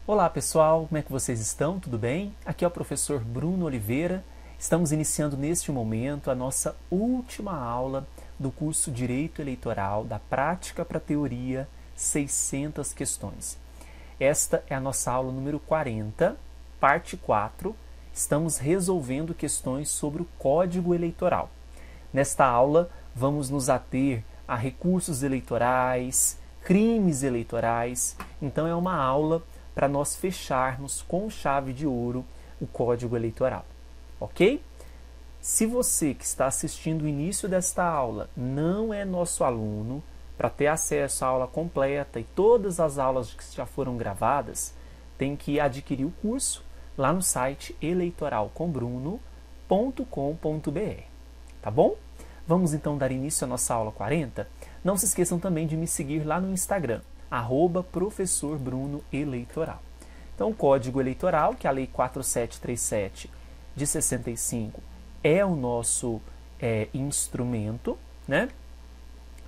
Olá pessoal, como é que vocês estão? Tudo bem? Aqui é o professor Bruno Oliveira. Estamos iniciando neste momento a nossa última aula do curso Direito Eleitoral, da Prática para a Teoria, 600 questões. Esta é a nossa aula número 40, parte 4. Estamos resolvendo questões sobre o Código Eleitoral. Nesta aula, vamos nos ater a recursos eleitorais, crimes eleitorais. Então, é uma aula para nós fecharmos com chave de ouro o Código Eleitoral, ok? Se você que está assistindo o início desta aula não é nosso aluno, para ter acesso à aula completa e todas as aulas que já foram gravadas, tem que adquirir o curso lá no site eleitoralcombruno.com.br, tá bom? Vamos então dar início à nossa aula 40. Não se esqueçam também de me seguir lá no Instagram, @professor Bruno Eleitoral. Então, o Código Eleitoral, que é a Lei 4737 de 65, é o nosso instrumento, né?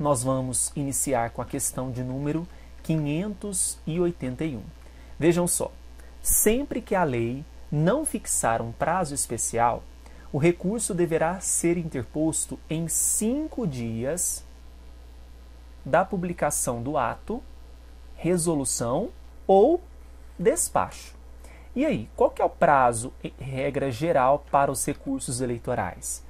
Nós vamos iniciar com a questão de número 581. Vejam só, sempre que a lei não fixar um prazo especial, o recurso deverá ser interposto em 5 dias da publicação do ato, resolução ou despacho. E aí, qual que é o prazo, em regra geral, para os recursos eleitorais?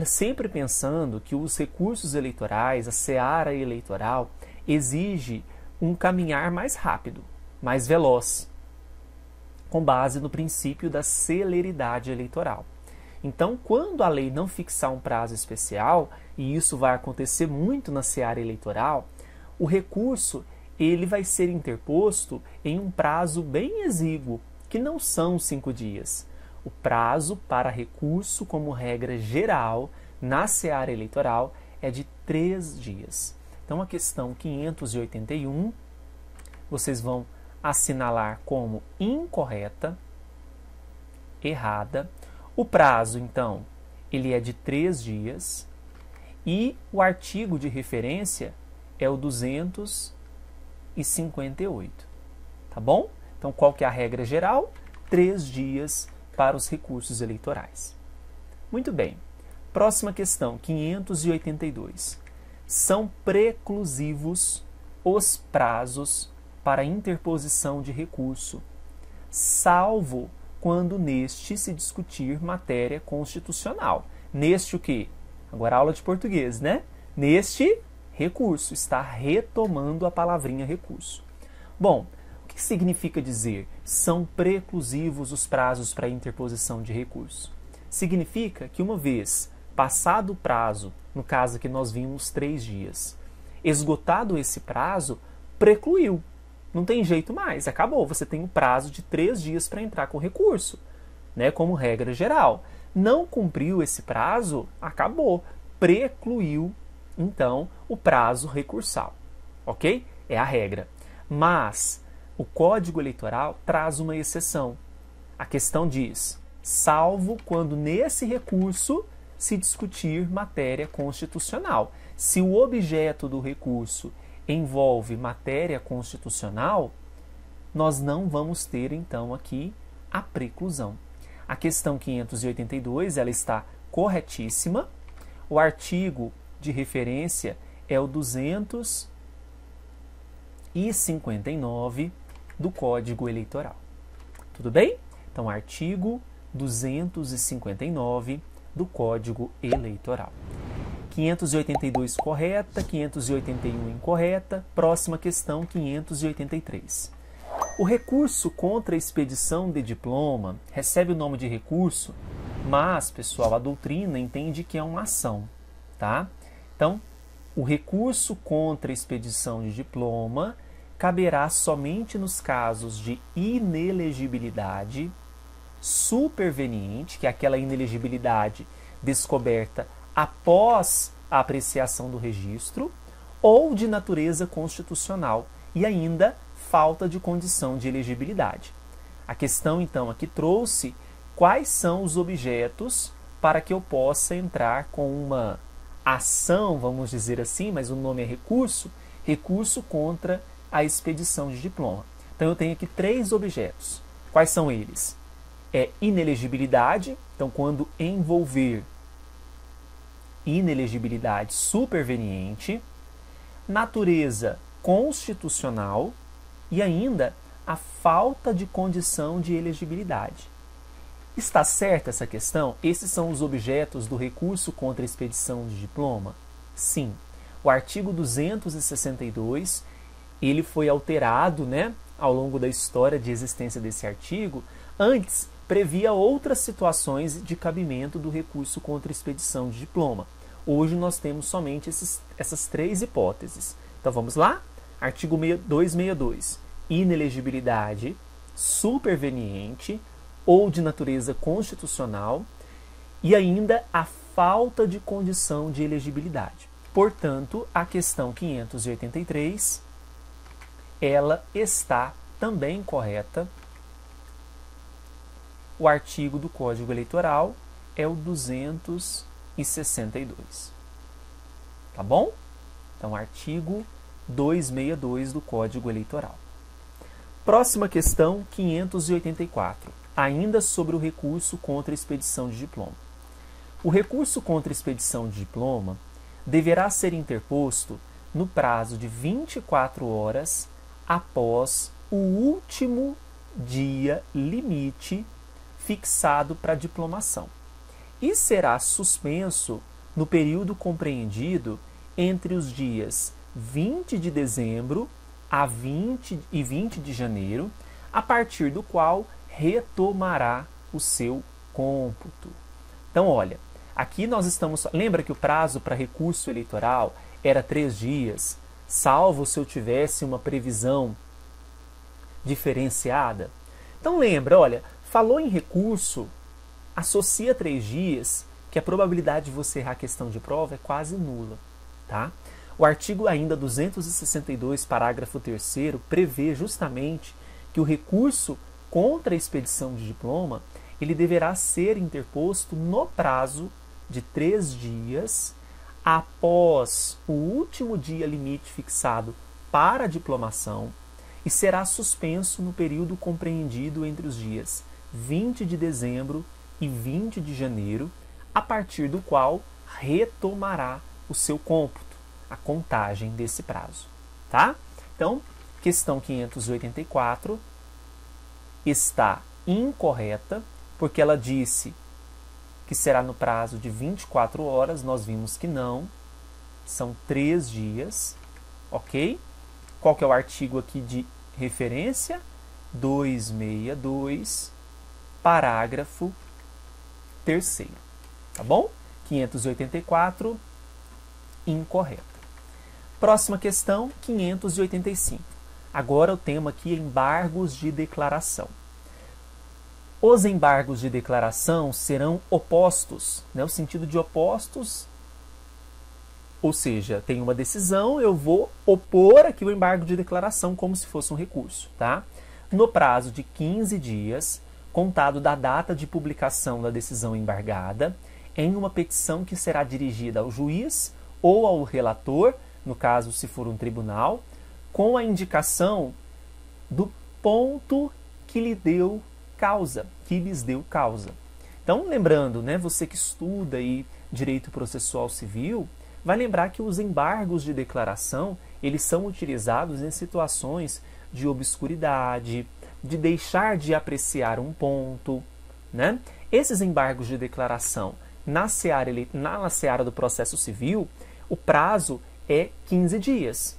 Sempre pensando que os recursos eleitorais, a seara eleitoral, exige um caminhar mais rápido, mais veloz, com base no princípio da celeridade eleitoral. Então, quando a lei não fixar um prazo especial, e isso vai acontecer muito na seara eleitoral, o recurso ele vai ser interposto em um prazo bem exíguo, que não são 5 dias. O prazo para recurso, como regra geral, na seara eleitoral, é de 3 dias. Então, a questão 581, vocês vão assinalar como incorreta, errada. O prazo, então, ele é de 3 dias e o artigo de referência é o 258, tá bom? Então, qual que é a regra geral? 3 dias para os recursos eleitorais. Muito bem. Próxima questão, 582. São preclusivos os prazos para interposição de recurso, salvo quando neste se discutir matéria constitucional. Neste o quê? Agora aula de português, né? Neste recurso. Está retomando a palavrinha recurso. Bom, o que significa dizer são preclusivos os prazos para interposição de recurso? Significa que uma vez passado o prazo, no caso que nós vimos 3 dias, esgotado esse prazo, precluiu. Não tem jeito mais, acabou. Você tem um prazo de 3 dias para entrar com recurso, né, como regra geral. Não cumpriu esse prazo, acabou. Precluiu, então, o prazo recursal. Ok? É a regra. Mas o Código Eleitoral traz uma exceção. A questão diz, salvo quando nesse recurso se discutir matéria constitucional. Se o objeto do recurso envolve matéria constitucional, nós não vamos ter, então, aqui a preclusão. A questão 582, ela está corretíssima. O artigo de referência é o 259 do Código Eleitoral. Tudo bem? Então, artigo 259 do Código Eleitoral. 582 correta, 581 incorreta. Próxima questão, 583. O recurso contra a expedição de diploma recebe o nome de recurso, mas, pessoal, a doutrina entende que é uma ação, tá? Então, o recurso contra a expedição de diploma caberá somente nos casos de inelegibilidade superveniente, que é aquela inelegibilidade descoberta após a apreciação do registro, ou de natureza constitucional, e ainda falta de condição de elegibilidade. A questão, então, aqui trouxe quais são os objetos para que eu possa entrar com uma ação, vamos dizer assim, mas o nome é recurso, recurso contra a expedição de diploma. Então eu tenho aqui 3 objetos. Quais são eles? Inelegibilidade, então quando envolver inelegibilidade superveniente, natureza constitucional e ainda a falta de condição de elegibilidade. Está certa essa questão? Esses são os objetos do recurso contra a expedição de diploma? Sim. O artigo 262, ele foi alterado, né, ao longo da história de existência desse artigo. Antes, previa outras situações de cabimento do recurso contra a expedição de diploma. Hoje nós temos somente essas 3 hipóteses. Então vamos lá? Artigo 262. Inelegibilidade superveniente ou de natureza constitucional e ainda a falta de condição de elegibilidade. Portanto, a questão 583, ela está também correta. O artigo do Código Eleitoral é o 262. Tá bom? Então, artigo 262 do Código Eleitoral. Próxima questão, 584. Ainda sobre o recurso contra a expedição de diploma. O recurso contra a expedição de diploma deverá ser interposto no prazo de 24 horas após o último dia limite fixado para diplomação e será suspenso no período compreendido entre os dias 20 de dezembro a 20 de janeiro, a partir do qual retomará o seu cômputo. Então, olha, aqui nós estamos... Lembra que o prazo para recurso eleitoral era 3 dias, salvo se eu tivesse uma previsão diferenciada? Então, lembra, olha, falou em recurso, associa 3 dias, que a probabilidade de você errar a questão de prova é quase nula, tá? O artigo ainda 262, parágrafo 3º, prevê justamente que o recurso contra a expedição de diploma, ele deverá ser interposto no prazo de 3 dias após o último dia limite fixado para a diplomação e será suspenso no período compreendido entre os dias 20 de dezembro e 20 de janeiro, a partir do qual retomará o seu cômputo, a contagem desse prazo, tá? Então, questão 584 está incorreta, porque ela disse que será no prazo de 24 horas, nós vimos que não, são 3 dias, ok? Qual que é o artigo aqui de referência? 262, parágrafo 3º, tá bom? 584, incorreta. Próxima questão, 585. Agora o tema aqui é embargos de declaração. Os embargos de declaração serão opostos, né? O sentido de opostos, ou seja, tem uma decisão, eu vou opor aqui o embargo de declaração como se fosse um recurso, tá? No prazo de 15 dias, contado da data de publicação da decisão embargada, em uma petição que será dirigida ao juiz ou ao relator, no caso, se for um tribunal, com a indicação do ponto que lhes deu causa. Então, lembrando, né, você que estuda aí direito processual civil, vai lembrar que os embargos de declaração, eles são utilizados em situações de obscuridade, de deixar de apreciar um ponto, né? Esses embargos de declaração na seara do processo civil, o prazo é 15 dias.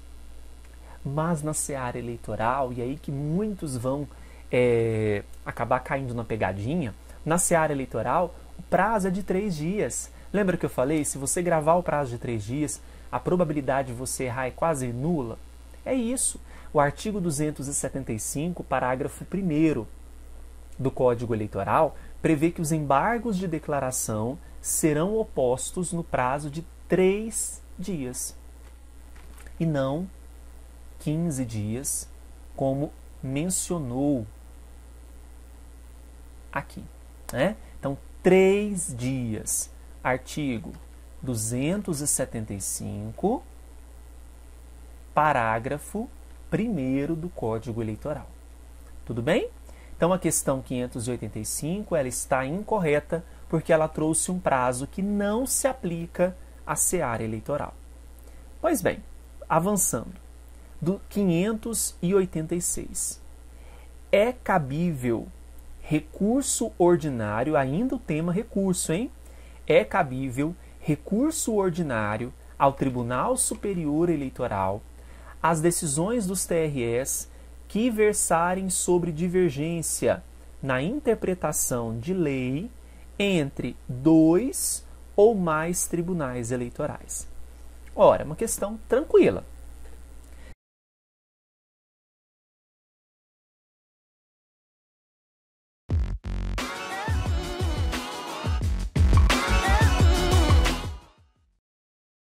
Mas na seara eleitoral, e aí que muitos vão acabar caindo na pegadinha, na seara eleitoral, o prazo é de 3 dias. Lembra que eu falei? Se você gravar o prazo de 3 dias, a probabilidade de você errar é quase nula? É isso. O artigo 275, parágrafo 1º do Código Eleitoral, prevê que os embargos de declaração serão opostos no prazo de 3 dias. E não 15 dias, como mencionou aqui, né? Então, 3 dias. Artigo 275, parágrafo 1º do Código Eleitoral. Tudo bem? Então, a questão 585 ela está incorreta porque ela trouxe um prazo que não se aplica à seara eleitoral. Pois bem, avançando. Do 586. É cabível recurso ordinário, ainda o tema recurso, hein? É cabível recurso ordinário ao Tribunal Superior Eleitoral as decisões dos TREs que versarem sobre divergência na interpretação de lei entre 2 ou mais tribunais eleitorais. Ora, uma questão tranquila.